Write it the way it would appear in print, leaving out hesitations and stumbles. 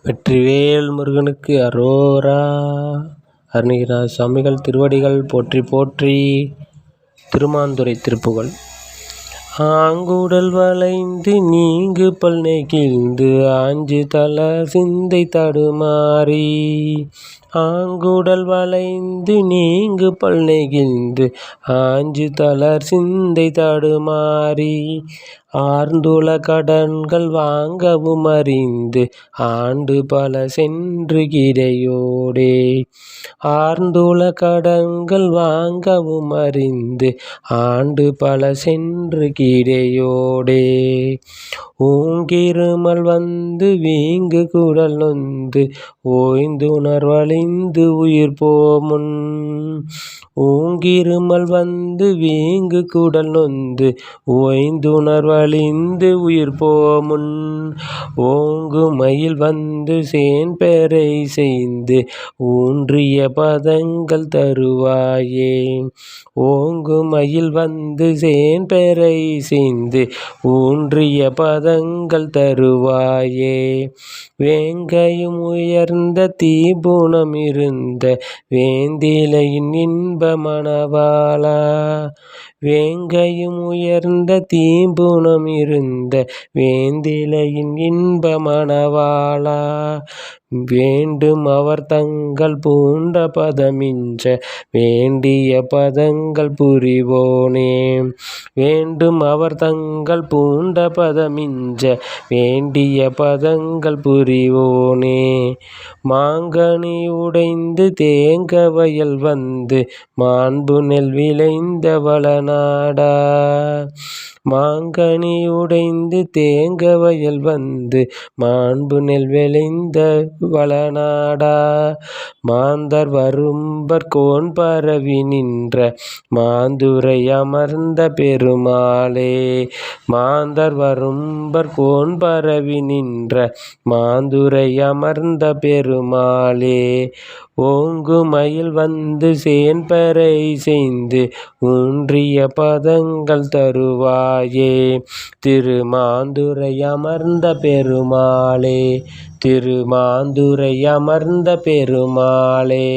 வெற்றிவேல் முருகனுக்கு அரோரா. அருணகிரிநாத சுவாமிகள் திருவடிகள் போற்றி போற்றி. திருமாந்துறை திருப்புகழ். ஆங்குடல் வளைந்து நீங்கு பல் நெகிழ்ந்து ஆஞ்சு தள சிந்தை தடுமாறி. ஆங்குடல் வளைந்து நீங்கு பல் நெகிழ்ந்து ஆஞ்சு தளர் சிந்தை தடுமாறி. ஆர்ந்துள கடன்கள் வாங்கவும் அறிந்து ஆண்டு பல சென்று கிடையோடே. ஆர்ந்துள கடன்கள் வாங்கவும் அறிந்து ஆண்டு பல சென்று கிடையோடே. ஓங்கிருமல் வந்து வீங்கு குடல் நொந்து ஓய்ந்துணர் வழிந்து உயிர் போமுன். ஓங்கிருமல் வந்து வீங்கு குடல் நொந்து ஓய்ந்துணர் வழிந்து உயிர் போமுன். ஓங்கு மயில் வந்து சேண்பெறை செய்து ஊன்றிய பதங்கள் தருவாயே. ஓங்கு மயில் வந்து சேண்பெறை செய்து ஊன்றிய பதங்கள் தருவாயே. வேங்கையும் உயர்ந்த தீபுனம் இருந்த வேந்திலையின் இன்ப மணவாளா. வேங்கையும் உயர்ந்த தீம்புனம் இருந்த வேந்திலையின் இன்ப மணவாளா. வேண்டும் அவர் தங்கள் பூண்ட பதமிஞ்ச வேண்டிய பதங்கள் புரிவோனே. வேண்டும் அவர் தங்கள் பூண்ட பதமிஞ்ச வேண்டிய பதங்கள் புரிவோனே. மாங்கனி உடைந்து தேங்க வயல் வந்து மாண்பு நெல் விளைந்த வளநாடா. மாங்கனி உடைந்து தேங்க வயல் வந்து மாண்பு நெல் விளைந்த வளநாடா. மாந்தர் வரும்பர் கோன் பரவி நின்ற மாந்துரை அமர்ந்த பெருமாளே. மாந்தர் வரும்பர் கோன் பரவி நின்ற மாந்துரை அமர்ந்த பெருமாளே. ஓங்கு மயில் வந்து சேண்பெறை செய்து ஊன்றிய பதங்கள் தருவாயே. திருமாந்துரை அமர்ந்த பெருமாளே. திருமாந்துரை அமர்ந்த பெருமாளே.